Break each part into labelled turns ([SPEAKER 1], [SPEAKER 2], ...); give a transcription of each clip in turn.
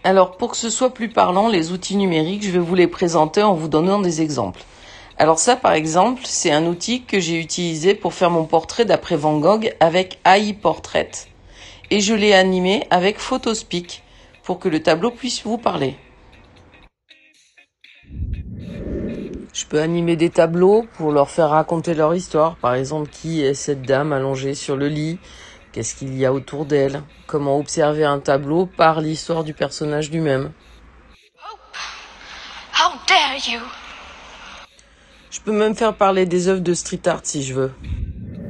[SPEAKER 1] Alors, pour que ce soit plus parlant, les outils numériques, je vais vous les présenter en vous donnant des exemples. Alors ça, par exemple, c'est un outil que j'ai utilisé pour faire mon portrait d'après Van Gogh avec AI Portrait. Et je l'ai animé avec Photospeak pour que le tableau puisse vous parler. Je peux animer des tableaux pour leur faire raconter leur histoire. Par exemple, qui est cette dame allongée sur le lit? Qu'est-ce qu'il y a autour d'elle? Comment observer un tableau par l'histoire du personnage lui-même?
[SPEAKER 2] How dare you!
[SPEAKER 1] Je peux même faire parler des œuvres de street art si je veux.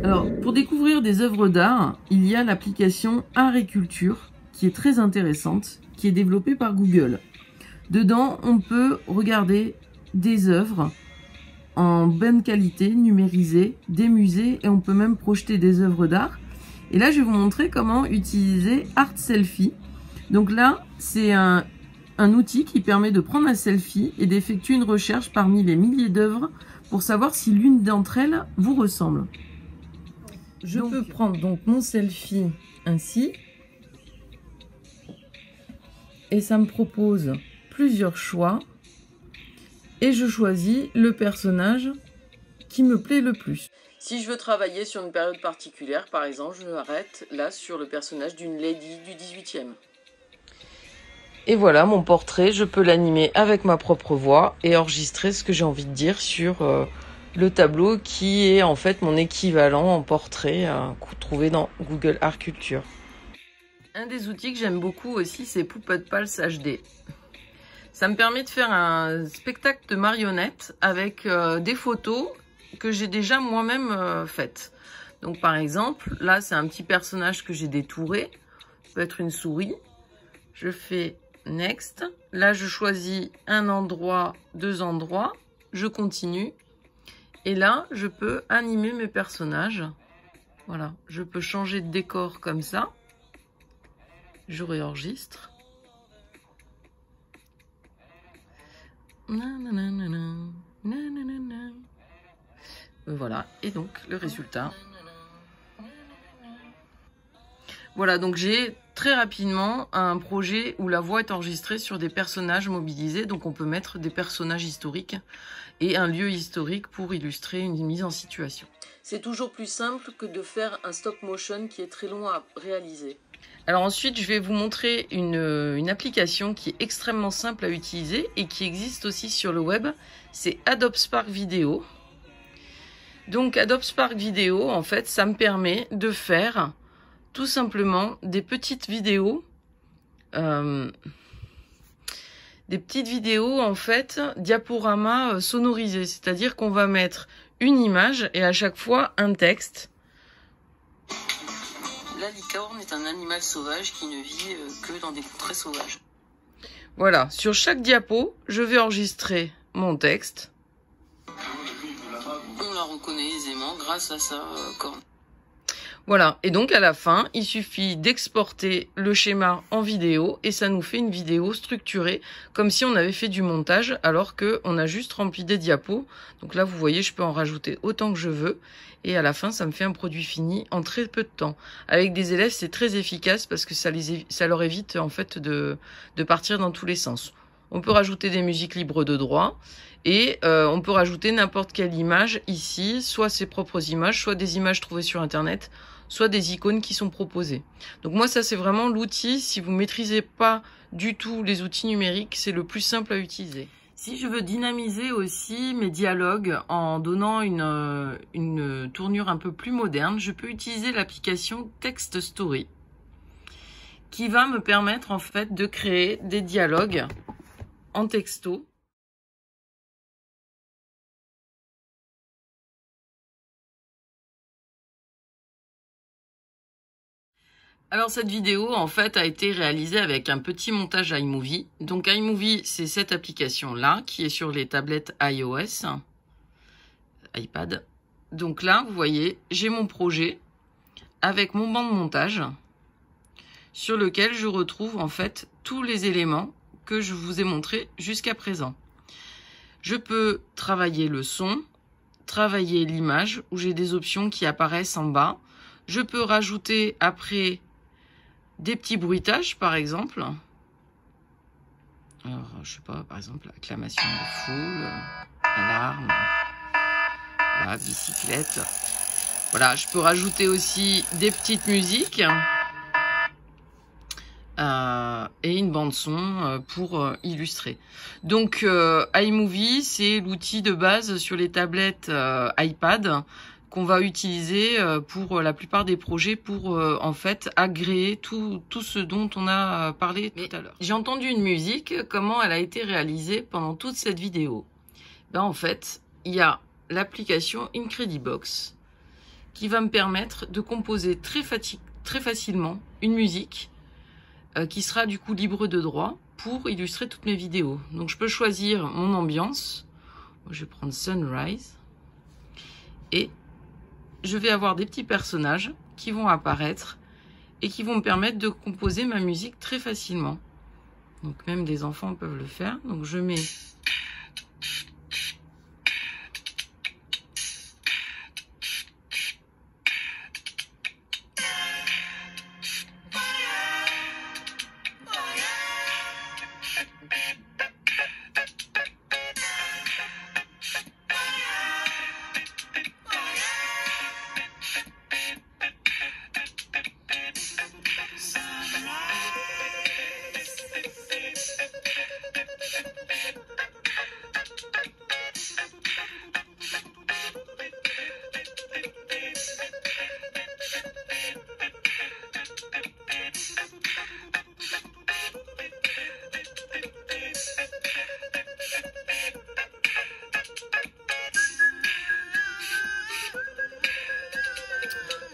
[SPEAKER 1] Alors, pour découvrir des œuvres d'art, il y a l'application Art et Culture qui est très intéressante, qui est développée par Google. Dedans, on peut regarder des œuvres en bonne qualité, numérisées, des musées, et on peut même projeter des œuvres d'art. Et là, je vais vous montrer comment utiliser Art Selfie. Donc là, c'est un outil qui permet de prendre un selfie et d'effectuer une recherche parmi les milliers d'œuvres pour savoir si l'une d'entre elles vous ressemble. Je peux prendre donc mon selfie ainsi. Et ça me propose plusieurs choix. Et je choisis le personnage qui me plaît le plus. Si je veux travailler sur une période particulière, par exemple, je m'arrête là sur le personnage d'une lady du 18e. Et voilà mon portrait, je peux l'animer avec ma propre voix et enregistrer ce que j'ai envie de dire sur le tableau qui est en fait mon équivalent en portrait trouvé dans Google Art Culture. Un des outils que j'aime beaucoup aussi, c'est Puppet Pals HD. Ça me permet de faire un spectacle de marionnettes avec des photos que j'ai déjà moi-même faites. Donc par exemple, là c'est un petit personnage que j'ai détouré. Ça peut être une souris. Je fais Next. Là je choisis un endroit, deux endroits. Je continue. Et là je peux animer mes personnages. Voilà, je peux changer de décor comme ça. Je réenregistre. Voilà, et donc le résultat. Voilà, donc j'ai très rapidement un projet où la voix est enregistrée sur des personnages mobilisés. Donc on peut mettre des personnages historiques et un lieu historique pour illustrer une mise en situation. C'est toujours plus simple que de faire un stop motion qui est très long à réaliser. Alors ensuite, je vais vous montrer une application qui est extrêmement simple à utiliser et qui existe aussi sur le web. C'est Adobe Spark Video. Donc Adobe Spark Video, en fait, ça me permet de faire tout simplement des petites vidéos. En fait, diaporama sonorisées. C'est-à-dire qu'on va mettre une image et à chaque fois un texte. La licorne est un animal sauvage qui ne vit que dans des contrées sauvages. Voilà, sur chaque diapo, je vais enregistrer mon texte. On la reconnaît aisément grâce à sa corne. Voilà, et donc à la fin, il suffit d'exporter le schéma en vidéo et ça nous fait une vidéo structurée comme si on avait fait du montage alors qu'on a juste rempli des diapos. Donc là, vous voyez, je peux en rajouter autant que je veux et à la fin, ça me fait un produit fini en très peu de temps. Avec des élèves, c'est très efficace parce que ça leur évite en fait de partir dans tous les sens. On peut rajouter des musiques libres de droit et on peut rajouter n'importe quelle image ici, soit ses propres images, soit des images trouvées sur Internet, soit des icônes qui sont proposées. Donc moi, ça c'est vraiment l'outil, si vous maîtrisez pas du tout les outils numériques, c'est le plus simple à utiliser. Si je veux dynamiser aussi mes dialogues en donnant une tournure un peu plus moderne, je peux utiliser l'application Text Story qui va me permettre en fait de créer des dialogues en texto. Alors cette vidéo en fait a été réalisée avec un petit montage iMovie. Donc iMovie, c'est cette application là qui est sur les tablettes iOS, iPad. Donc là, vous voyez, j'ai mon projet avec mon banc de montage sur lequel je retrouve en fait tous les éléments que je vous ai montrés jusqu'à présent. Je peux travailler le son, travailler l'image où j'ai des options qui apparaissent en bas. Je peux rajouter après des petits bruitages, par exemple. Alors, je sais pas, par exemple, acclamation de foule, alarme, la bicyclette. Voilà, je peux rajouter aussi des petites musiques et une bande son pour illustrer. Donc, iMovie, c'est l'outil de base sur les tablettes iPad qu'on va utiliser pour la plupart des projets pour en fait agréer tout ce dont on a parlé tout à l'heure. J'ai entendu une musique, comment elle a été réalisée pendant toute cette vidéo. Ben, en fait, il y a l'application Incredibox qui va me permettre de composer très facilement une musique qui sera du coup libre de droit pour illustrer toutes mes vidéos. Donc je peux choisir mon ambiance. Je vais prendre Sunrise et je vais avoir des petits personnages qui vont apparaître et qui vont me permettre de composer ma musique très facilement. Donc même des enfants peuvent le faire. Donc je mets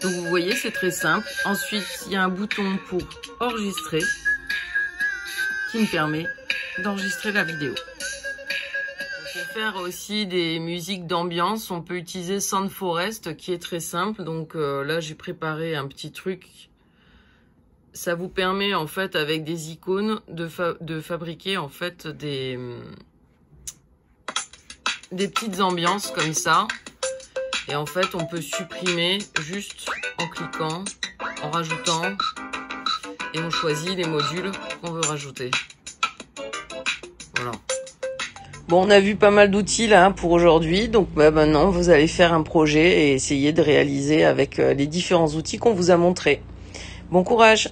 [SPEAKER 1] donc vous voyez, c'est très simple. Ensuite, il y a un bouton pour enregistrer qui me permet d'enregistrer la vidéo. Pour faire aussi des musiques d'ambiance, on peut utiliser Sound Forest qui est très simple. Donc là, j'ai préparé un petit truc. Ça vous permet en fait avec des icônes de fabriquer en fait des petites ambiances comme ça. Et en fait, on peut supprimer juste en cliquant, en rajoutant, et on choisit les modules qu'on veut rajouter. Voilà. Bon, on a vu pas mal d'outils là pour aujourd'hui, donc maintenant vous allez faire un projet et essayer de réaliser avec les différents outils qu'on vous a montrés. Bon courage!